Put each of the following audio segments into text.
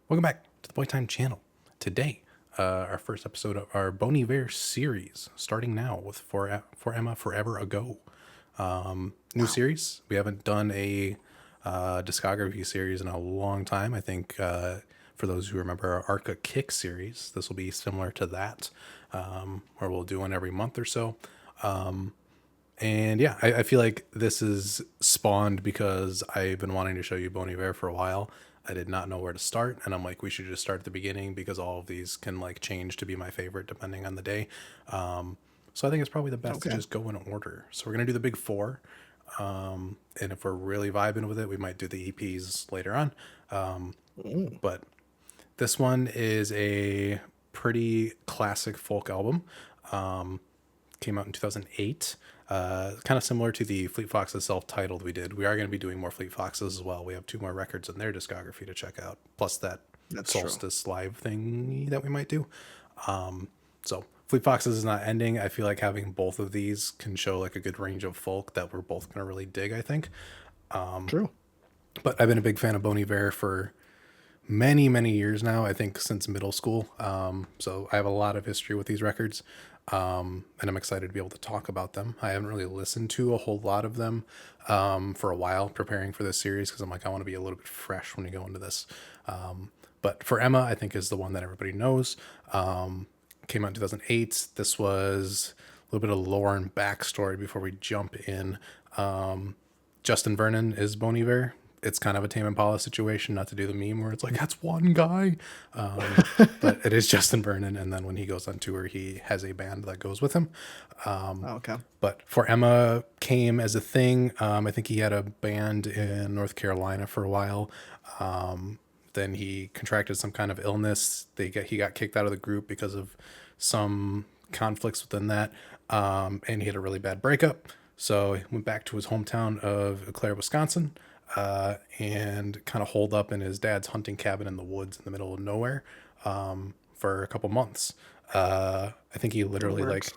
Welcome back to the Boytime channel. Today, our first episode of our Bon Iver series, starting now with For Emma Forever Ago. New series. We haven't done a discography series in a long time. I think for those who remember our Arca Kick series, this will be similar to that, where we'll do one every month or so. And yeah, I feel like this is spawned because I've been wanting to show you Bon Iver for a while. I did not know where to start, and I'm like, we should just start at the beginning because all of these can like change to be my favorite depending on the day. So I think it's probably the best to Okay. just go in order. So we're gonna do the big four, and if we're really vibing with it, we might do the EPs later on. But this one is a pretty classic folk album. Came out in 2008. Kind of similar to the Fleet Foxes self-titled we did. We are going to be doing more Fleet Foxes as well. We have 2 more records in their discography to check out, plus that That's true. Solstice live thing that we might do. So Fleet Foxes is not ending. I feel like having both of these can show like a good range of folk that we're both going to really dig, I think. True. But I've been a big fan of Bon Iver for many years now. I think since middle school. So I have a lot of history with these records, and I'm excited to be able to talk about them. I haven't really listened to a whole lot of them for a while preparing for this series because I'm like, I want to be a little bit fresh when we go into this. But For Emma, I think, is the one that everybody knows. Came out in 2008. This was a little bit of lore and backstory before we jump in. Justin Vernon is Bon Iver. It's kind of a Tame Impala situation, not to do the meme where it's like, that's one guy. But it is Justin Vernon. And then when he goes on tour, he has a band that goes with him. Okay. But For Emma came as a thing. I think he had a band in North Carolina for a while. Then he contracted some kind of illness. He got kicked out of the group because of some conflicts within that. And he had a really bad breakup. So he went back to his hometown of Eau Claire, Wisconsin, and kind of holed up in his dad's hunting cabin in the woods in the middle of nowhere for a couple months. I think he That literally works.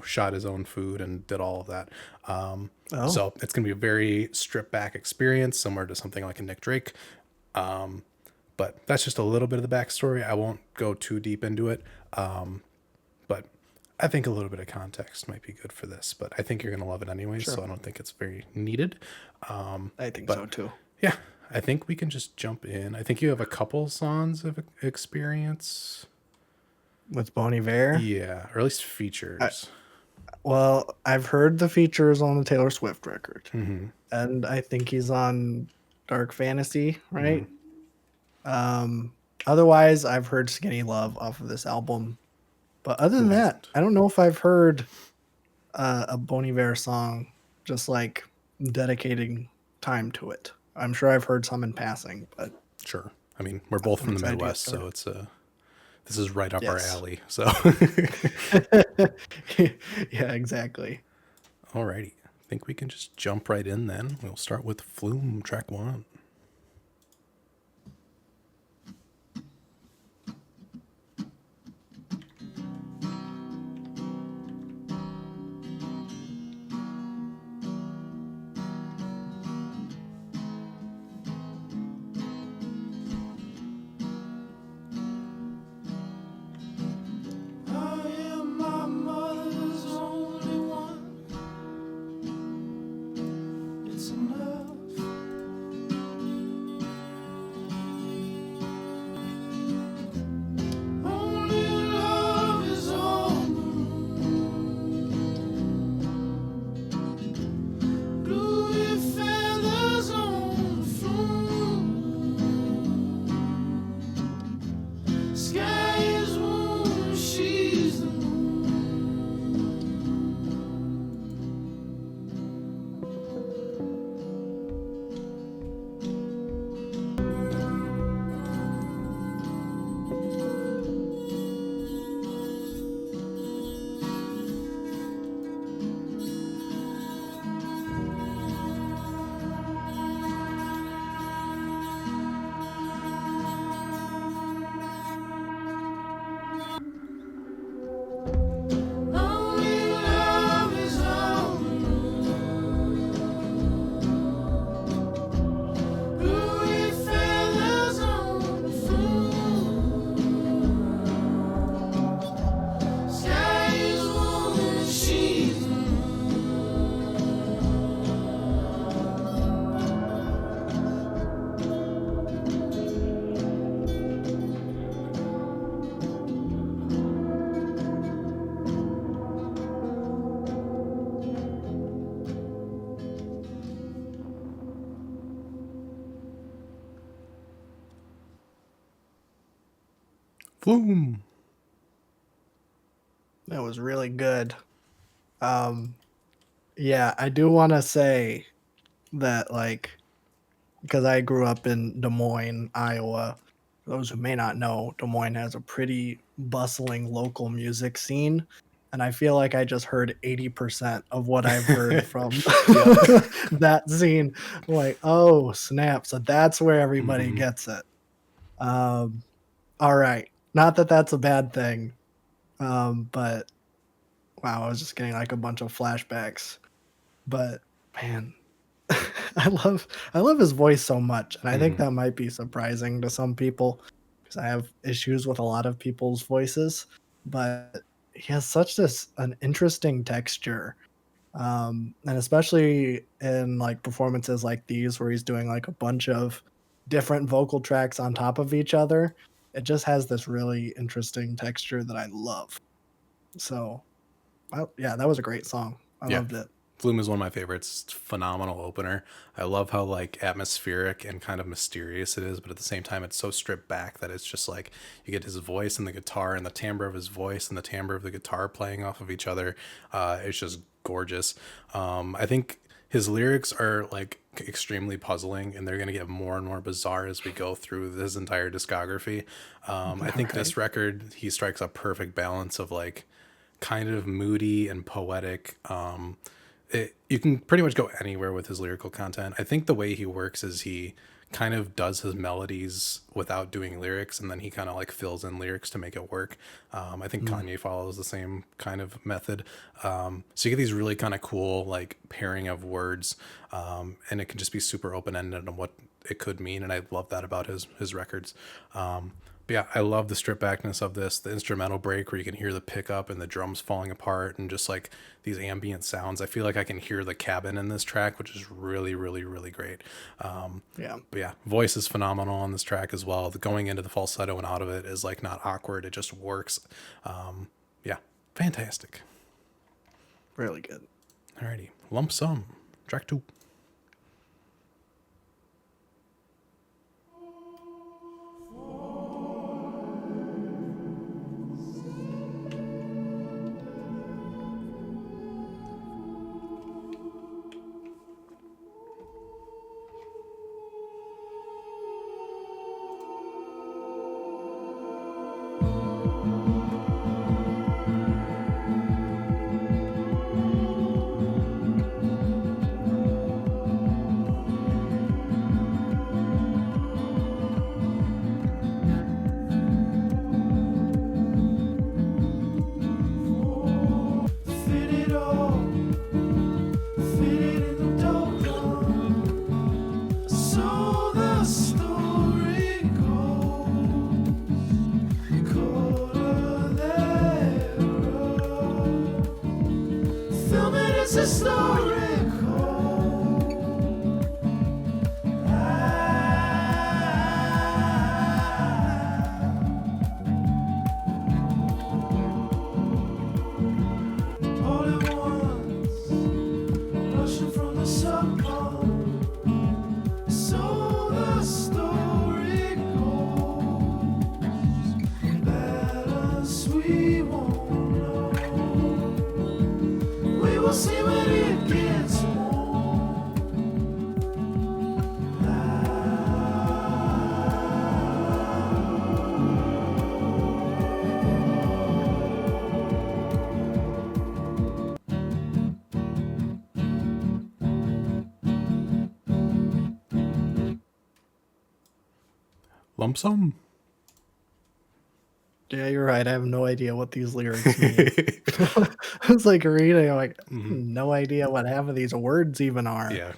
shot his own food and did all of that. Oh, So it's going to be a very stripped back experience, similar to something like a Nick Drake. But that's just a little bit of the backstory. I won't go too deep into it. But I think a little bit of context might be good for this, but I think you're going to love it anyways. sure. So I don't think it's very needed. I think But so too. yeah, I think we can just jump in. I think you have a couple songs of experience. With Bon Iver. Yeah, or at least features. Well, I've heard the features on the Taylor Swift record, and I think he's on Dark Fantasy, right? Otherwise, I've heard Skinny Love off of this album. But other than that, I don't know if I've heard a Bon Iver song just like dedicating time to it. I'm sure I've heard some in passing, but Sure. I mean, we're both I'm from the excited to get Midwest, so started. this is right up our Yes. alley. So, Yeah, exactly. alrighty. I think we can just jump right in then. We'll start with Flume, track 1. I am my mother's only one. It's enough. Flume. That was really good. Yeah, I do want to say that, like, because I grew up in Des Moines, Iowa. For those who may not know, Des Moines has a pretty bustling local music scene. And I feel like I just heard 80% of what I've heard from Yep. that scene. Like, oh, snap. So that's where everybody Mhm. gets it. Um, all right. Not that that's a bad thing. But wow, I was just getting like a bunch of flashbacks. But man, I love his voice so much, and I think Mhm. that might be surprising to some people because I have issues with a lot of people's voices, but he has such this an interesting texture. And especially in like performances like these where he's doing like a bunch of different vocal tracks on top of each other, it just has this really interesting texture that I love. So, yeah, that was a great song. I Yeah. loved it. Flume is one of my favorites. It's a phenomenal opener. I love how like atmospheric and kind of mysterious it is, but at the same time it's so stripped back that it's just like you get his voice and the guitar and the timbre of his voice and the timbre of the guitar playing off of each other. It's just gorgeous. I think his lyrics are like extremely puzzling and they're going to get more and more bizarre as we go through his entire discography. I think Right. this record, he strikes a perfect balance of like kind of moody and poetic. You can pretty much go anywhere with his lyrical content. I think the way he works is he kind of does his melodies without doing lyrics, and then he kind of like fills in lyrics to make it work. I think Mm. Kanye follows the same kind of method. So you get these really kind of cool like pairing of words, and it can just be super open ended on what it could mean, and I love that about his records. But yeah, I love the strip backness of this, the instrumental break where you can hear the pickup and the drums falling apart and just like these ambient sounds. I feel like I can hear the cabin in this track, which is really, really, really great. Yeah. But yeah, voice is phenomenal on this track as well. The going into the falsetto and out of it is like not awkward. It just works. Yeah, fantastic. Really good. Alrighty, lump sum, track 2. Fit it all, fit it in the doldrum. So the story goes, color thereof. Film it is historical. All at once, rushing from the sub-pond. So the story goes, balance we won't know. We will see when it gets warm. Lump sum. Yeah, you're right. I have no idea what these lyrics mean. I was like reading, I'm like, no idea what half of these words even are. Yeah.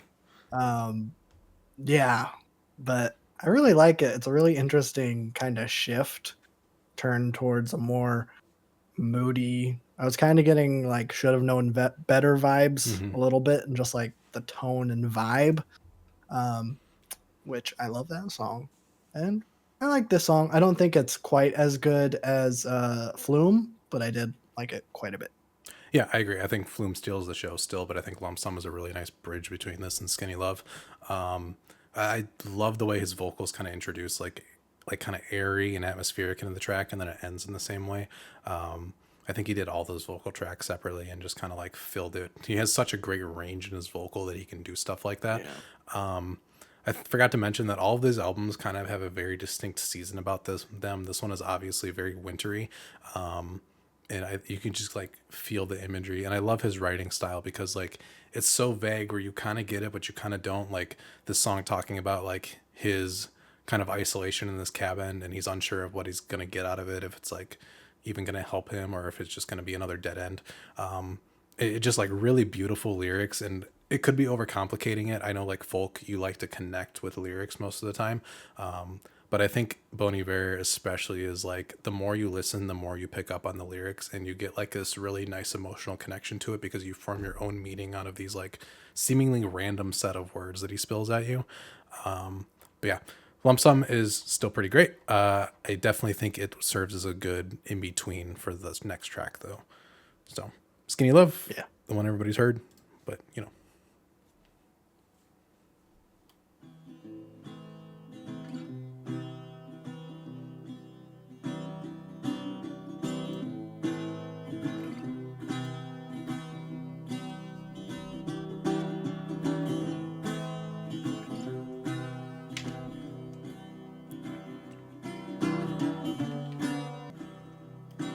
Um, yeah, but I really like it. It's a really interesting kind of shift, turn towards a more moody. I was kind of getting like should have known better vibes Mhm. a little bit, and just like the tone and vibe. Um, which I love that song. And I like this song. I don't think it's quite as good as Flume, but I did like it quite a bit. Yeah, I agree. I think Flume steals the show still, but I think Lump Sum is a really nice bridge between this and Skinny Love. I love the way his vocals kind of introduce like like kind of airy and atmospheric into the track, and then it ends in the same way. I think he did all those vocal tracks separately and just kind of like filled it. He has such a great range in his vocal that he can do stuff like that. I forgot to mention that all of these albums kind of have a very distinct season about them. This one is obviously very wintry. And you can just like feel the imagery, and I love his writing style because like it's so vague where you kind of get it but you kind of don't. Like this song talking about like his kind of isolation in this cabin, and he's unsure of what he's gonna get out of it, if it's like even gonna help him or if it's just gonna be another dead end. It just like really beautiful lyrics, and it could be overcomplicating it. I know like folk, you like to connect with lyrics most of the time. But I think Bon Iver especially is like the more you listen, the more you pick up on the lyrics, and you get like this really nice emotional connection to it because you form your own meaning out of these like seemingly random set of words that he spills at you. But yeah, Lump Sum is still pretty great. I definitely think it serves as a good in between for this next track though. So Skinny Love, Yeah. the one everybody's heard, but you know.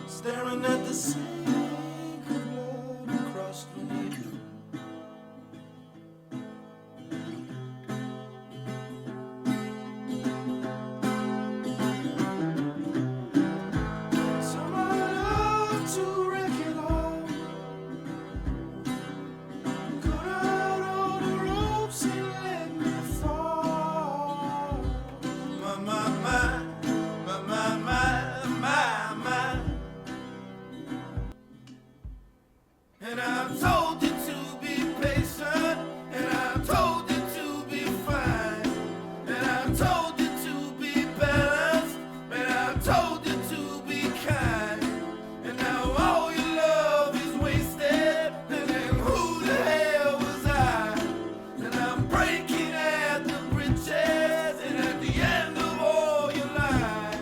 Staring at the sink of blood across the needle. Someone love to wreck it all. Cut out all the ropes and let me fall. My, my, my, my, my, my, my, my. And I'm told you to be patient, and I'm told you to be fine, and I'm told you to be balanced, and I'm told you to be kind. And now all your love is wasted, and then who the hell was I? And I'm breaking at the bridges, and at the end of all your lies.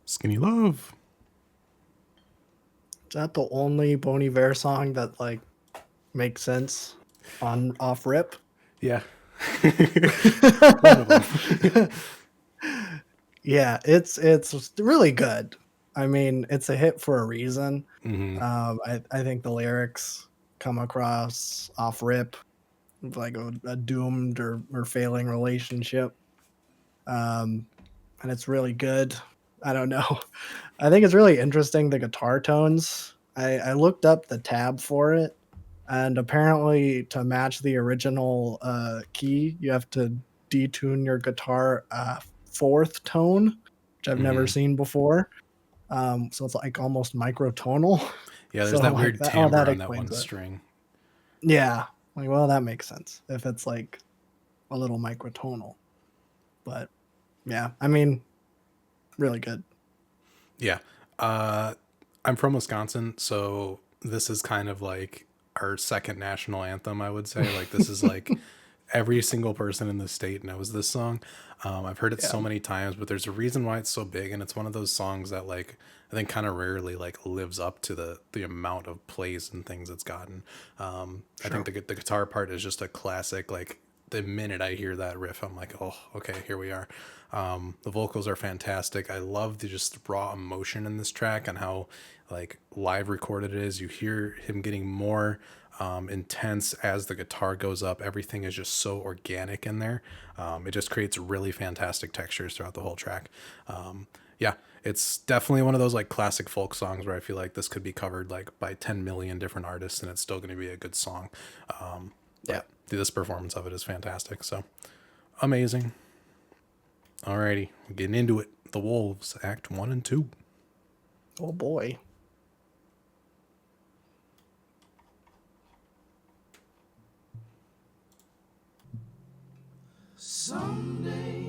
Skinny Love. Is that the only Bon Iver song that like makes sense on off rip? Yeah. One of them. Yeah, it's really good. I mean, it's a hit for a reason. I think the lyrics come across off rip like a doomed or failing relationship. And it's really good. I don't know. I think it's really interesting, the guitar tones. I looked up the tab for it, and apparently to match the original key, you have to detune your guitar fourth tone, which I've never seen before. So it's like almost microtonal. Yeah, there's So that I'm weird like, timbre on that explains one it. string. Yeah. Like, well, that makes sense if it's like a little microtonal. But yeah, I mean, really good. Yeah. I'm from Wisconsin, so this is kind of like our second national anthem, I would say. Like this is like every single person in the state knows this song. I've heard it so many times, but there's a reason why it's so big, and it's one of those songs that like I think kind of rarely like lives up to the amount of plays and things it's gotten. I think the guitar part is just a classic. Like the minute I hear that riff, I'm like, oh, okay, here we are. The vocals are fantastic. I love the just raw emotion in this track and how like live recorded it is. You hear him getting more intense as the guitar goes up. Everything is just so organic in there. It just creates really fantastic textures throughout the whole track. Yeah, it's definitely one of those like classic folk songs where I feel like this could be covered like by 10 million different artists and it's still going to be a good song. Yeah, this performance of it is fantastic. So amazing. Alrighty, getting into it. The Wolves, Act 1 and 2. Oh boy. Someday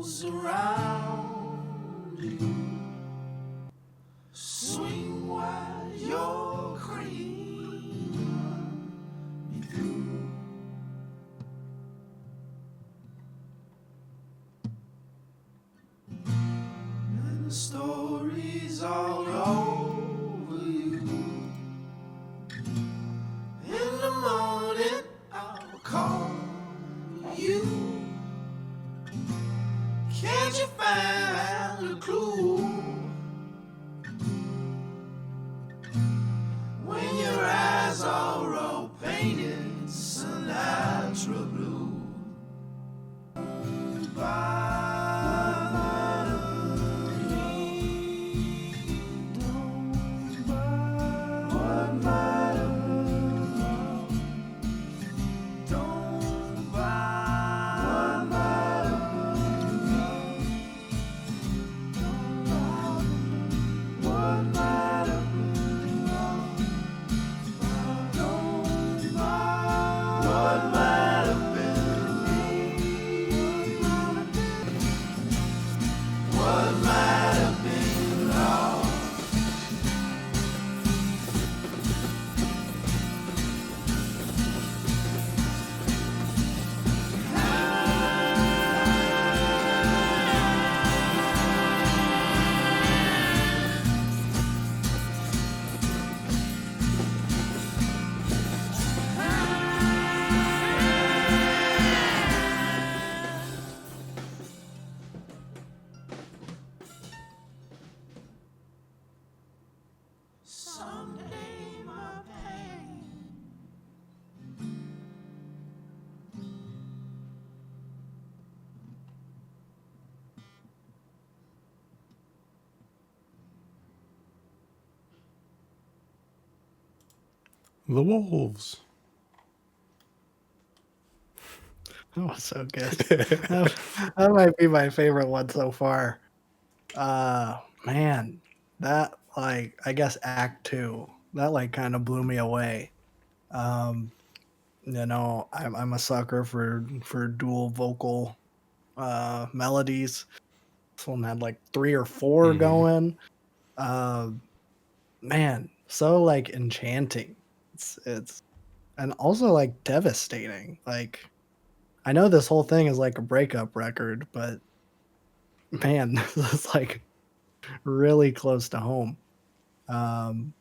arms around you. Swing while you're creaming me through. And the stories all over you. In the morning I'll call you. Can't you find a clue? When your eyes are all painted Sinatra blue. Bother me, don't bother what might have been. Don't bother what might have been. Don't bother what might have been. Don't bother what might have been. What might have been lost. Someday my pain The Wolves. That was so good. That might be my favorite one so far. Man, that like I guess Act 2, that like kind of blew me away. Um, I'm a sucker for dual vocal melodies. This one had like 3 or 4 Mhm. going. Man, so like enchanting. It's and also like devastating. Like I know this whole thing is like a breakup record, but man, this is like really close to home. Um,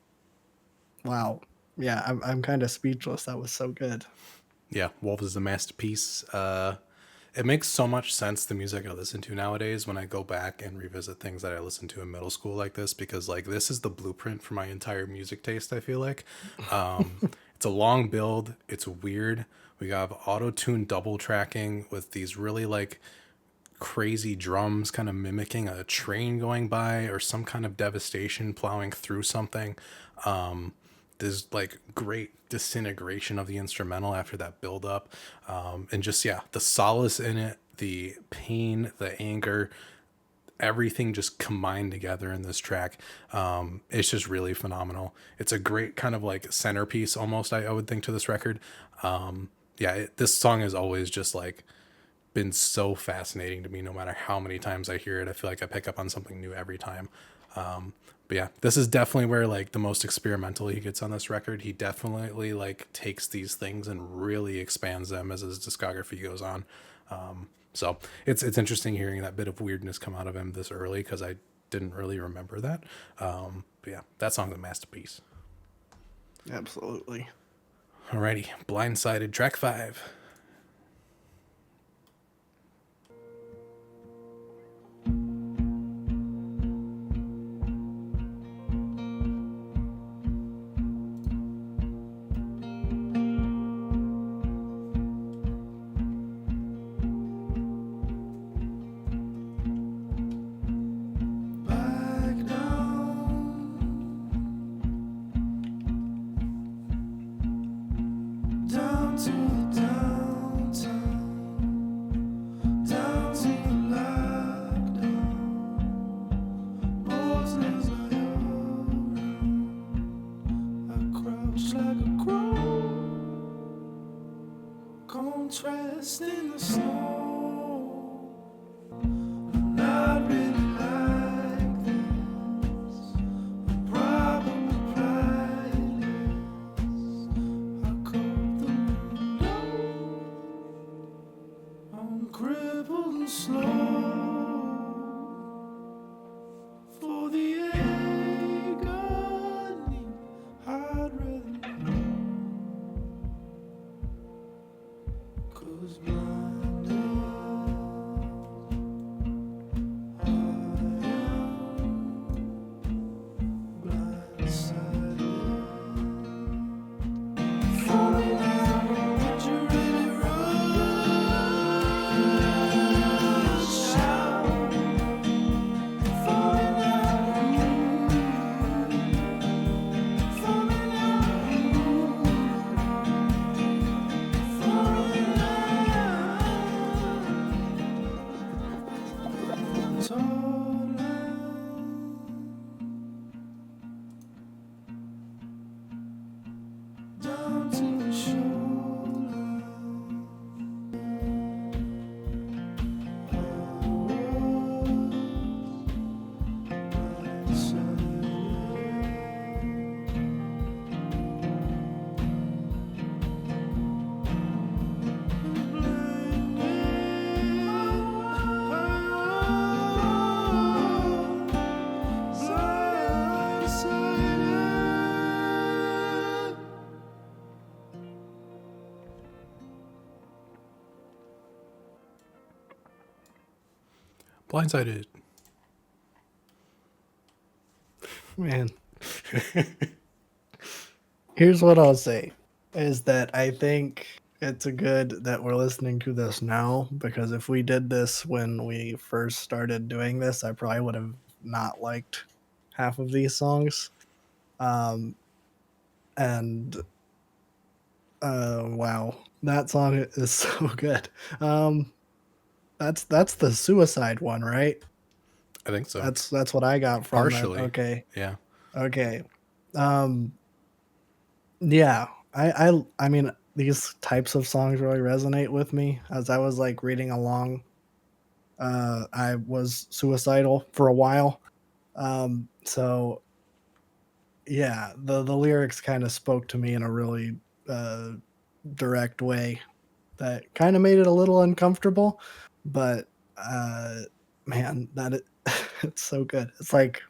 wow. Yeah, I'm kind of speechless. That was so good. Yeah, Wolves is a masterpiece. It makes so much sense, the music I listen to nowadays, when I go back and revisit things that I listened to in middle school like this, because like this is the blueprint for my entire music taste, I feel like. It's a long build, it's weird. We have auto-tune double tracking with these really like crazy drums kind of mimicking a train going by or some kind of devastation plowing through something. There's like great disintegration of the instrumental after that build up. And just, yeah, the solace in it, the pain, the anger, everything just combined together in this track. It's just really phenomenal. It's a great kind of like centerpiece almost, I would think, to this record. This song is always just like been so fascinating to me. No matter how many times I hear it, I feel like I pick up on something new every time. But yeah, this is definitely where like the most experimental he gets on this record. He definitely like takes these things and really expands them as his discography goes on. So it's interesting hearing that bit of weirdness come out of him this early, because I didn't really remember that. But yeah, that song's a masterpiece. Absolutely. Alrighty, Blindsided, track 5. back down, down to the down. crippled and slow for the agony I'd rather know. 'Cause blinded I am blindsided. Falling down, would you really rush out? Falling down, falling down, falling down. Tall down to the shoulder. I was blindsided. Blindsided. Man. Here's what I'll say is that I think it's a good that we're listening to this now, because if we did this when we first started doing this, I probably would have not liked half of these songs. And wow, that song is so good. That's the Suicide one, right? I think so. That's what I got from Partially. that. Okay. Yeah. Okay. Yeah. I mean, these types of songs really resonate with me. As I was like reading along, I was suicidal for a while. So yeah, the lyrics kind of spoke to me in a really direct way that kind of made it a little uncomfortable, but man, it's so good. It's like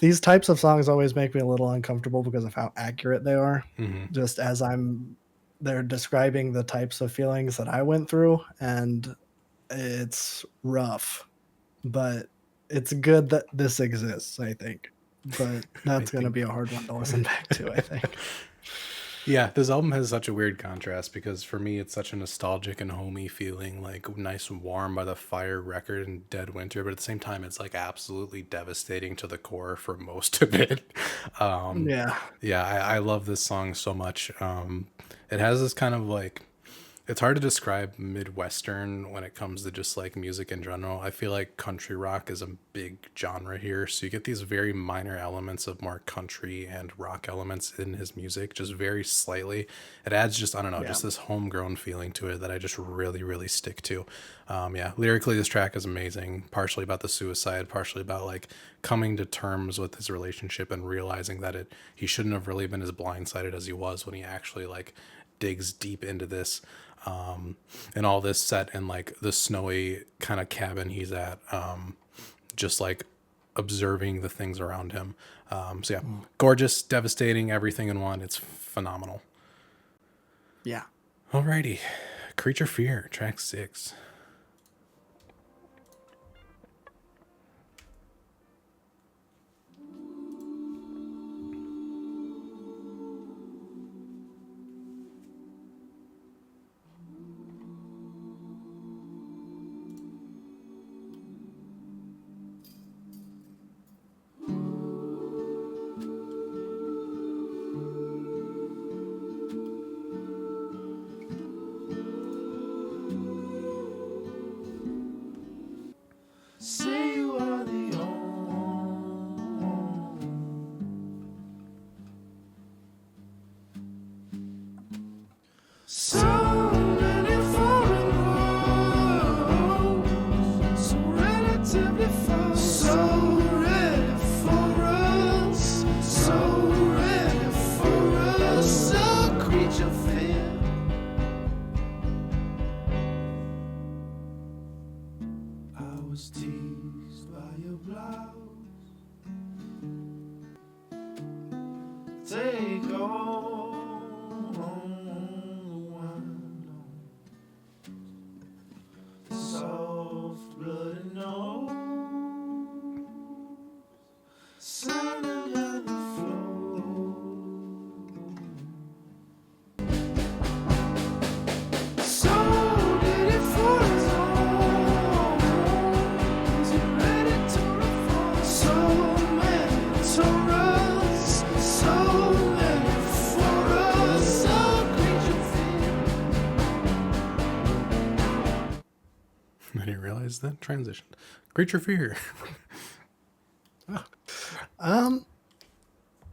these types of songs always make me a little uncomfortable because of how accurate they are. Mhm. Just as they're describing the types of feelings that I went through, and it's rough, but it's good that this exists, I think. But that's going to think- be a hard one to listen back to, I think. Yeah, this album has such a weird contrast because for me it's such a nostalgic and homey feeling, like nice and warm by the fire record in dead winter, but at the same time it's like absolutely devastating to the core for most of it. Yeah. Yeah, I love this song so much. It has this kind of like, it's hard to describe Midwestern when it comes to just like music in general. I feel like country rock is a big genre here. So you get these very minor elements of more country and rock elements in his music, just very slightly. It adds just, I don't know, just this homegrown feeling to it that I just really, really stick to. Yeah, lyrically, this track is amazing. Partially about the suicide, partially about like coming to terms with his relationship and realizing that he shouldn't have really been as blindsided as he was when he actually like digs deep into this. And all this set in like the snowy kind of cabin he's at, just like observing the things around him. So yeah, gorgeous, devastating, everything in one. It's phenomenal. Yeah. Alrighty, Creature Fear, track 6. Say you are the only so many foreign roads, so relatively far, so ready for us, so ready for us, so creature fear. was teased by your blouse. Take all the wine, the soft blood nose, silent at the floor. So did it for his own. Is he ready to reform? So many Torahs, so many for us, so creature fear. I didn't realize that transition. Creature fear.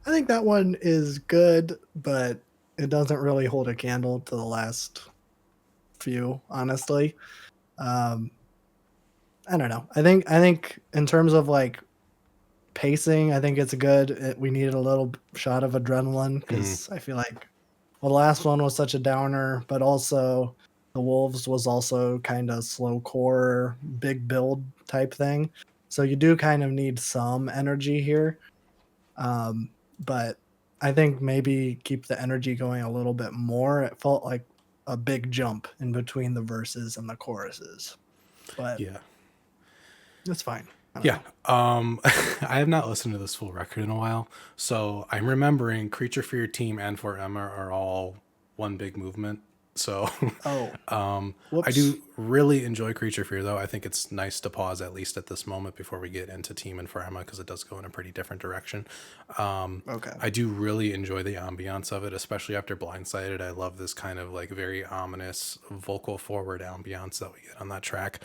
I think that one is good, but it doesn't really hold a candle to the last few, honestly. I don't know. I think in terms of like pacing, I think it's good. We needed a little shot of adrenaline because I feel like, well, the last one was such a downer, but also the Wolves was also kind of slow core, big build type thing. So you do kind of need some energy here. But I think maybe keep the energy going a little bit more. It felt like a big jump in between the verses and the choruses, but Yeah. it's fine. Yeah. I have not listened to this full record in a while, so I'm remembering Creature Fear, Team, and For Emma are all one big movement. So Oh, I whoops. do really enjoy Creature Fear, though. I think it's nice to pause at least at this moment before we get into Team and For Emma, because it does go in a pretty different direction. Okay. I do really enjoy the ambiance of it, especially after Blindsided. I love this kind of like very ominous vocal forward ambiance that we get on that track.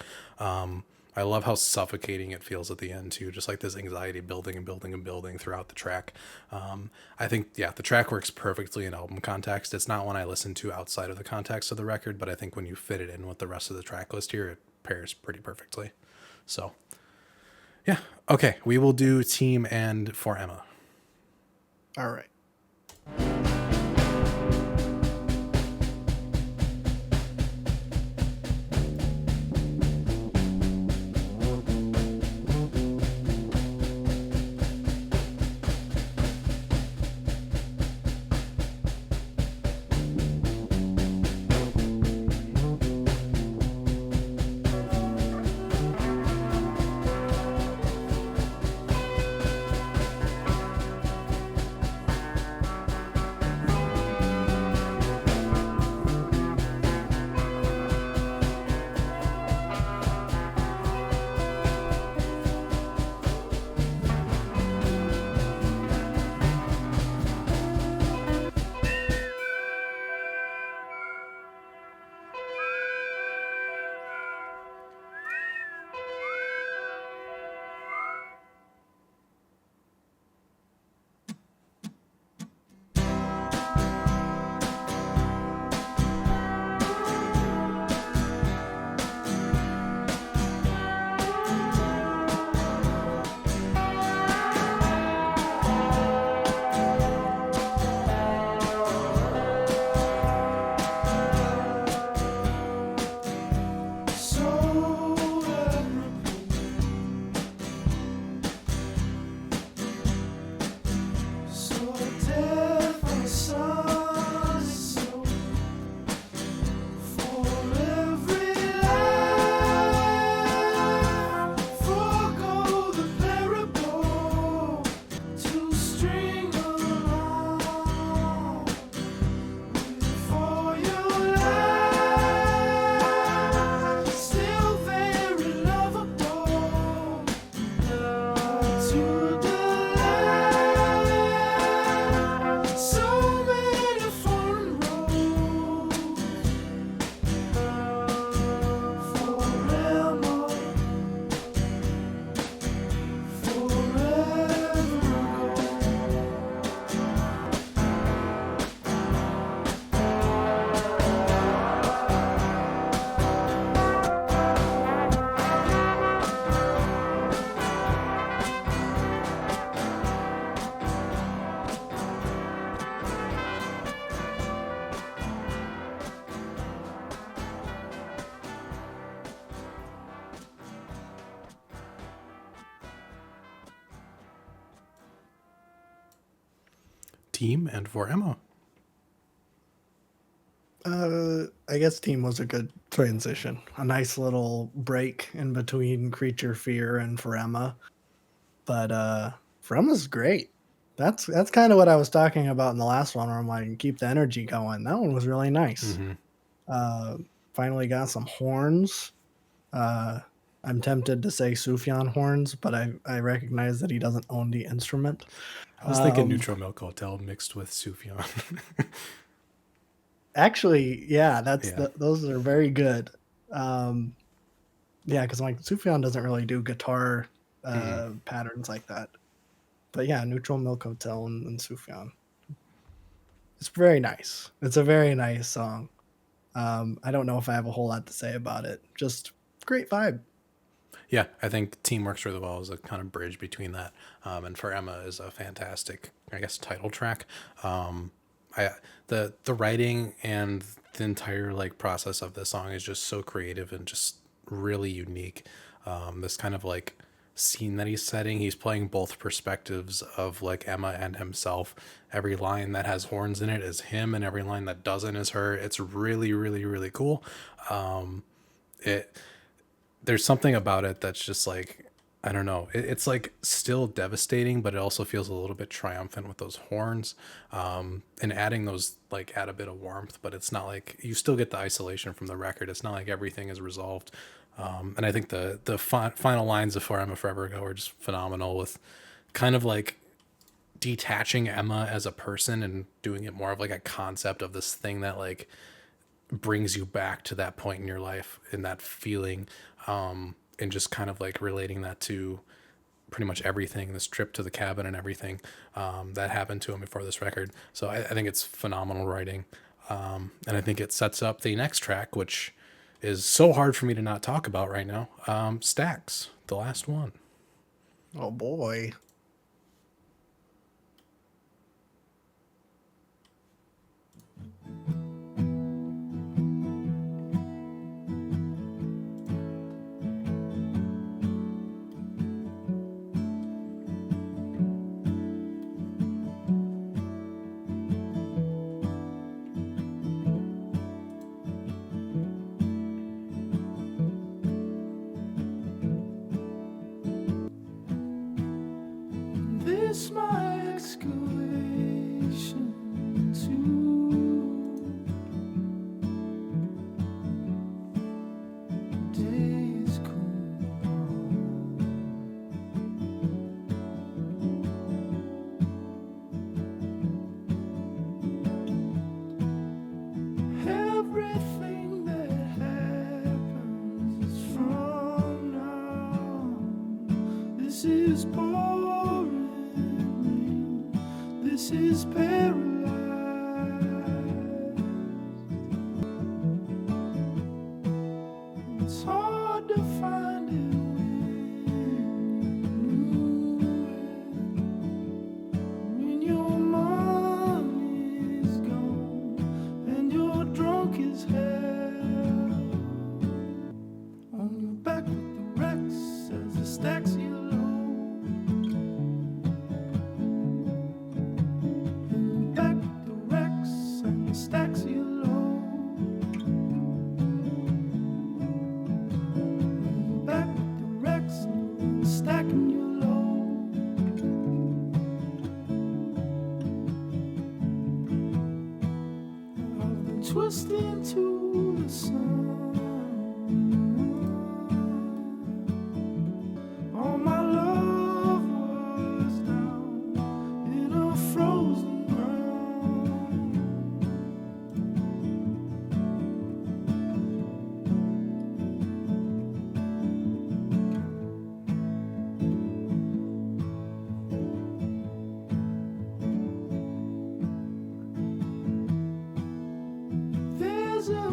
I love how suffocating it feels at the end too, just like this anxiety building and building and building throughout the track. I think, yeah, the track works perfectly in album context. It's not one I listen to outside of the context of the record, but I think when you fit it in with the rest of the track list here, it pairs pretty perfectly. So, yeah. Okay, we will do Team and For Emma. All right. Team and for Emma. I guess Team was a good transition. A nice little break in between Creature Fear and For Emma. But For Emma's great. That's kind of what I was talking about in the last one, where I'm like, keep the energy going. That one was really nice. Finally got some horns. I'm tempted to say Sufjan horns, but I recognize that he doesn't own the instrument. I was thinking Neutral Milk Hotel mixed with Sufjan. Actually, yeah, Yeah. those are very good. Yeah, because like Sufjan doesn't really do guitar patterns like that. But yeah, Neutral Milk Hotel and Sufjan. It's very nice. It's a very nice song. I don't know if I have a whole lot to say about it. Just great vibe. Yeah, I think Team works really well as a kind of bridge between that. And for Emma is a fantastic, I guess, title track. The writing and the entire like process of this song is just so creative and just really unique. This kind of like scene that he's setting, he's playing both perspectives of like Emma and himself. Every line that has horns in it is him, and every line that doesn't is her. It's really, really, really cool. There's something about it that's just like, I don't know. It's like still devastating, but it also feels a little bit triumphant with those horns, and adding those like add a bit of warmth. But it's not like you still get the isolation from the record. It's not like everything is resolved. And I think the final lines of For Emma Forever Ago are just phenomenal, with kind of like detaching Emma as a person and doing it more of like a concept of this thing that like brings you back to that point in your life and that feeling, and just kind of like relating that to pretty much everything, this trip to the cabin and everything that happened to him before this record. So I think it's phenomenal writing, and I think it sets up the next track, which is so hard for me to not talk about right now. Stacks, the last one. Oh boy. This my excavation to days cool. Everything that happens is from now. This is pouring rain. This is paralyzed. It's hard to find it when your money's gone and you're drunk as hell. On your back with the wrecks as the stacks you low. On your back with the wrecks and the stacks you low. On your back with the wrecks and stacking you low. I've been twisting to the sun. All my love was down in a frozen ground. There's a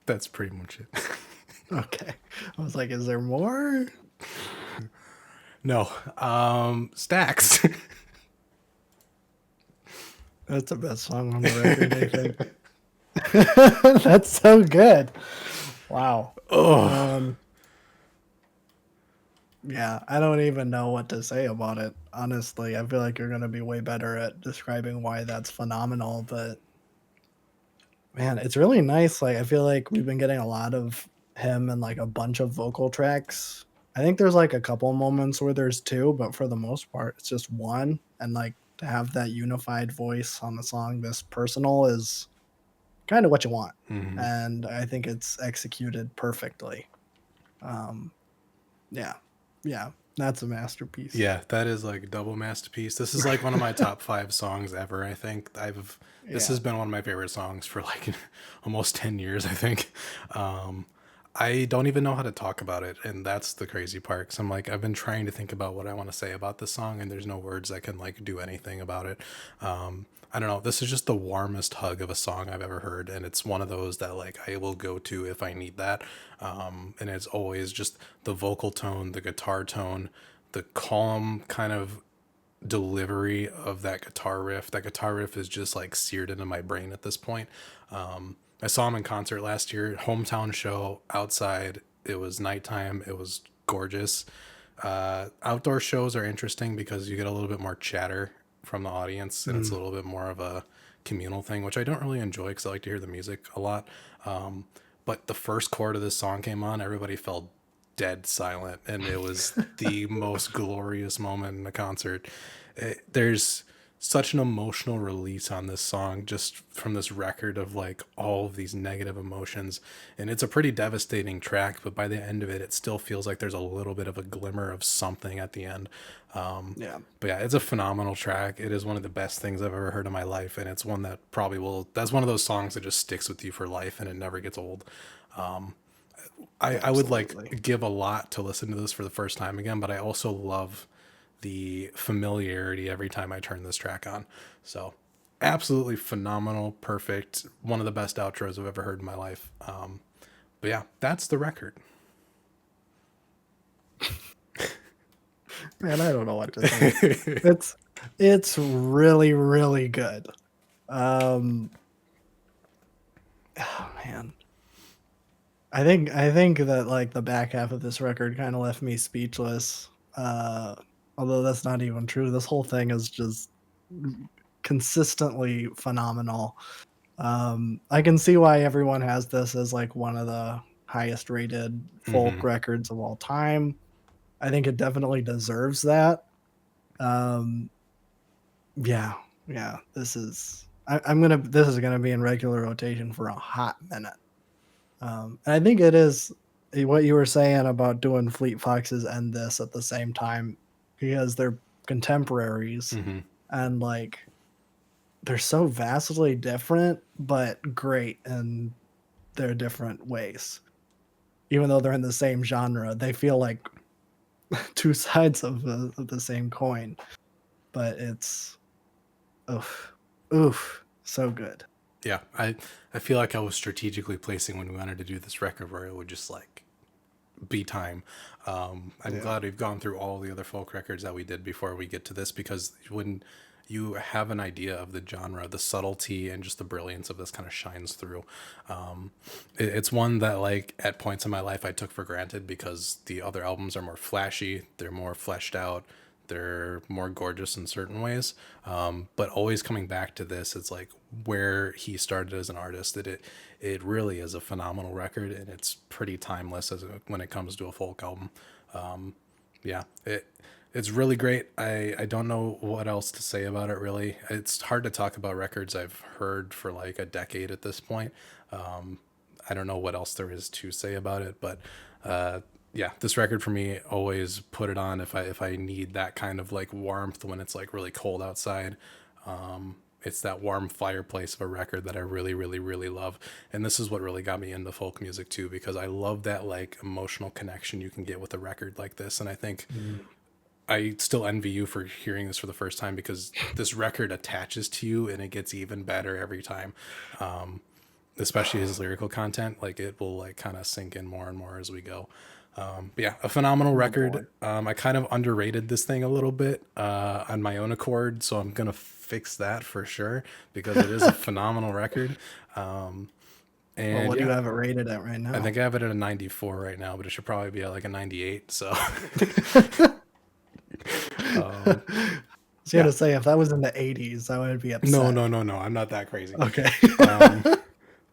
That's pretty much it. Okay. I was like, is there more? No. Stacks. That's the best song on the record, I think. That's so good. Wow. Oh. Yeah, I don't even know what to say about it. Honestly, I feel like you're gonna be way better at describing why that's phenomenal, but man, it's really nice. Like I feel like we've been getting a lot of him and like a bunch of vocal tracks. I think there's like a couple moments where there's two, but for the most part, it's just one. And like to have that unified voice on the song this personal is kind of what you want. Mhm. And I think it's executed perfectly. Um yeah. Yeah, that's a masterpiece. Yeah, that is like a double masterpiece. This is like one of my top 5 songs ever, I think. This Yeah. has been one of my favorite songs for like almost 10 years, I think. I don't even know how to talk about it, and that's the crazy part. Cause I'm like, I've been trying to think about what I want to say about this song, and there's no words that can like do anything about it. I don't know. This is just the warmest hug of a song I've ever heard, and it's one of those that like I will go to if I need that. And it's always just the vocal tone, the guitar tone, the calm kind of delivery of that guitar riff. That guitar riff is just like seared into my brain at this point. I saw him in concert last year, hometown show outside. It was nighttime. It was gorgeous. Outdoor shows are interesting because you get a little bit more chatter from the audience, and it's a little bit more of a communal thing, which I don't really enjoy because I like to hear the music a lot. But the first chord of this song came on, everybody fell dead silent, and it was the most glorious moment in the concert. There's such an emotional release on this song just from this record of like all of these negative emotions, and it's a pretty devastating track, but by the end of it it still feels like there's a little bit of a glimmer of something at the end. Yeah. But yeah, it's a phenomenal track. It is one of the best things I've ever heard in my life, and it's one that probably will, that's one of those songs that just sticks with you for life and it never gets old. I would Absolutely. like give a lot to listen to this for the first time again, but I also love the familiarity every time I turn this track on. So absolutely phenomenal, perfect, one of the best outros I've ever heard in my life. But yeah, that's the record. Man, I don't know what to say. It's really, really good. Oh man. I think that like the back half of this record kind of left me speechless. Although that's not even true. This whole thing is just consistently phenomenal. I can see why everyone has this as like one of the highest rated folk records of all time. I think it definitely deserves that. Um, yeah, yeah. This is gonna be in regular rotation for a hot minute. And I think it is what you were saying about doing Fleet Foxes and this at the same time because they're contemporaries and like they're so vastly different but great in their different ways. Even though they're in the same genre, they feel like two sides of the same coin. But it's oof, so good. Yeah, I feel like I was strategically placing when we wanted to do this record where it would just like be time. I'm glad we've gone through all the other folk records that we did before we get to this, because when you have an idea of the genre, the subtlety and just the brilliance of this kind of shines through. It's one that like at points in my life I took for granted because the other albums are more flashy, they're more fleshed out, they're more gorgeous in certain ways. But always coming back to this, it's like where he started as an artist. It really is a phenomenal record, and it's pretty timeless when it comes to a folk album. Yeah, it's really great. I don't know what else to say about it, really. It's hard to talk about records I've heard for like a decade at this point. I don't know what else there is to say about it, but yeah, this record for me, always put it on if I need that kind of like warmth when it's like really cold outside. It's that warm fireplace of a record that I really, really, really love. And this is what really got me into folk music too, because I love that like emotional connection you can get with a record like this. And I think I still envy you for hearing this for the first time, because this record attaches to you and it gets even better every time. especially his lyrical content, like it will like kind of sink in more and more as we go. But yeah, a phenomenal record. I kind of underrated this thing a little bit on my own accord, so I'm gonna fix that for sure because it is a phenomenal record. And Well, what do you yeah, have it rated at right now? I think I have it at a 94 right now, but it should probably be at like a 98. So I was gonna say if that was in the 80s, I would be upset. no, I'm not that crazy. Okay.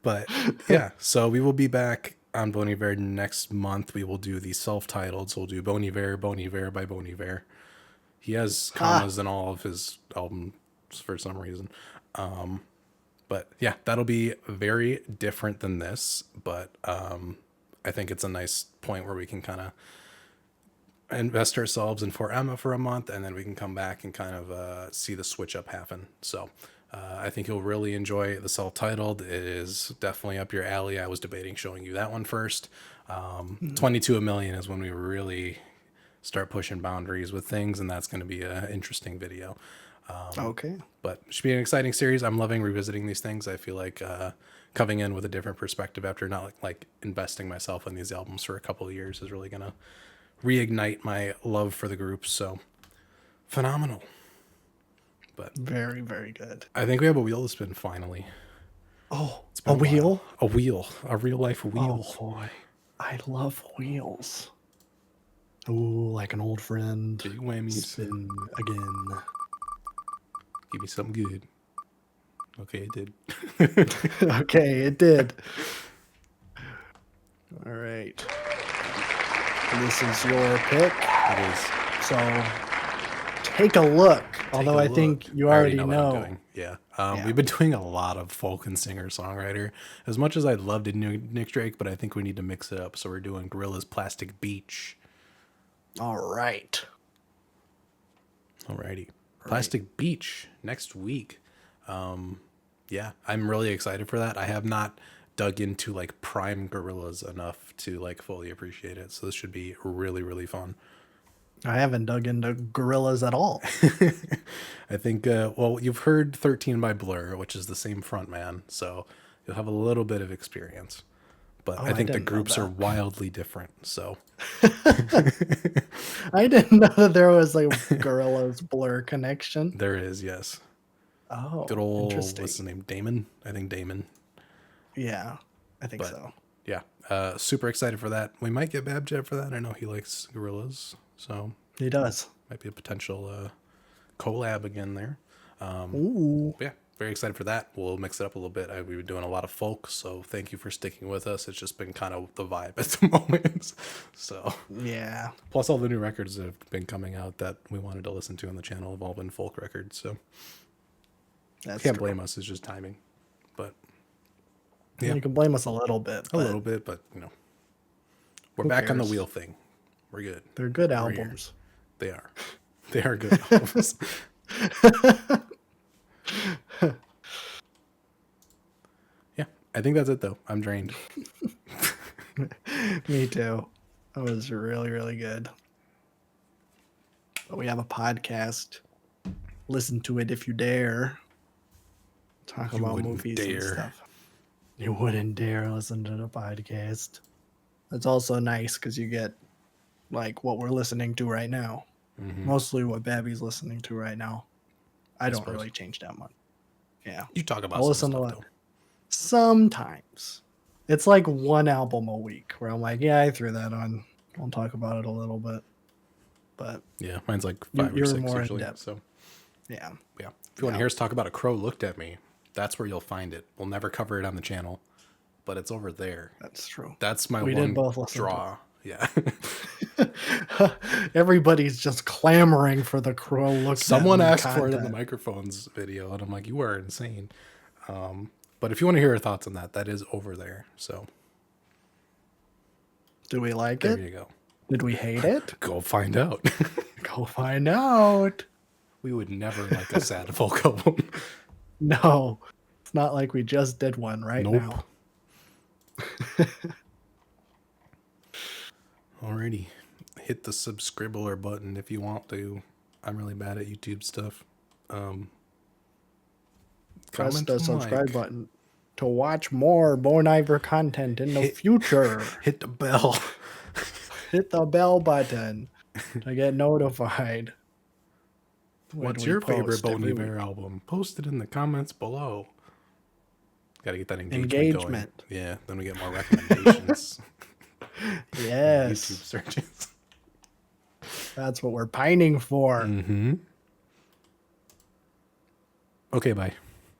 But yeah, so we will be back on Bon Iver next month. We will do the self-titled. So we'll do Bon Iver by Bon Iver. He has commas in all of his albums for some reason. But yeah, that'll be very different than this. But I think it's a nice point where we can kind of invest ourselves in For Emma for a month, and then we can come back and kind of see the switch up happen. So I think you'll really enjoy the self-titled. It is definitely up your alley. I was debating showing you that one first. 22 a million is when we really start pushing boundaries with things, and that's going to be an interesting video. Okay. But it should be an exciting series. I'm loving revisiting these things. I feel like coming in with a different perspective after not like investing myself in these albums for a couple of years is really going to reignite my love for the group. So phenomenal. But Very, very good. I think we have a wheel to spin finally. Oh, It's been a wheel? while. A real life wheel. Oh boy. I love wheels. Ooh, like an old friend. Big whammies. Spin again. Give me something good. Okay, it did. Okay, it did. All right. This is your pick. It is. So take a look. Although I think you already what I'm know. doing. Yeah. We've been doing a lot of folk and singer-songwriter. As much as I'd love to do Nick Drake, but I think we need to mix it up. So we're doing Gorillaz Plastic Beach. All right. Alrighty. Plastic Beach next week. Yeah, I'm really excited for that. I have not dug into like prime Gorillaz enough to like fully appreciate it. So this should be really, really fun. I haven't dug into Gorillaz at all. I think, well, you've heard 13 by Blur, which is the same frontman. So you'll have a little bit of experience. But I think the didn't know groups are that. wildly different. So I didn't know that there was like Gorillaz Blur connection. there is, yes. Oh, Good old, interesting. what's his name? Damon? I think Damon. Yeah, I think But so. yeah, super excited for that. We might get Babjet for that. I know he likes Gorillaz. So He does. might be a potential collab again there. Ooh. But yeah, very excited for that. We'll mix it up a little bit. We've been doing a lot of folk, so thank you for sticking with us. It's just been kind of the vibe at the moment. So Yeah. plus all the new records that have been coming out that we wanted to listen to on the channel have all been folk records. So That's can't true. blame us. It's just timing. But You can blame us a little bit. a But little bit, but you know, we're Who back on the cares? wheel thing. We're good. They're good We're here. albums. They are. They are good albums. Yeah, I think that's it though. I'm drained. Me too. That was really, really good. But we have a podcast. Listen to it if you dare. Talk You about wouldn't movies and dare. stuff. You wouldn't dare listen to the podcast. It's also nice because you get like what we're listening to right now. Mostly what Babby's listening to right now. I don't suppose. really change that much. Yeah. You talk about I'll some listen to stuff it. though. Sometimes. It's like one album a week where I'm like, yeah, I threw that on. I'll talk about it a little bit. But Yeah, mine's like You- 5 or you're 6 more in usually. depth. So yeah. yeah, if you want to hear us talk about A Crow Looked at Me, that's where you'll find it. We'll never cover it on the channel, but it's over there. That's true. That's my We did one both listen to draw. Yeah. Everybody's just clamoring for the Crow look. Someone asked for it in the microphones video, and I'm like, you are insane. But if you want to hear our thoughts on that, that is over there. So Do we like there it? you go. Did we hate it? Go find out. Go find out. We would never like a sad folk album. No, it's not like we just did one right Nope. now. Alrighty. Hit the subscribbler button if you want to. I'm really bad at YouTube stuff. Press Comment the and subscribe like. button. to watch more Bon Iver content in the future. Hit the bell. Hit the bell button to get notified. when What's we your favorite post Bon every Iver week. album? Post it in the comments below. Got to get that engagement, Engagement. going. Yeah, then we get more recommendations. Yes. YouTube searches. That's what we're pining for. Mm-hmm. Okay, bye.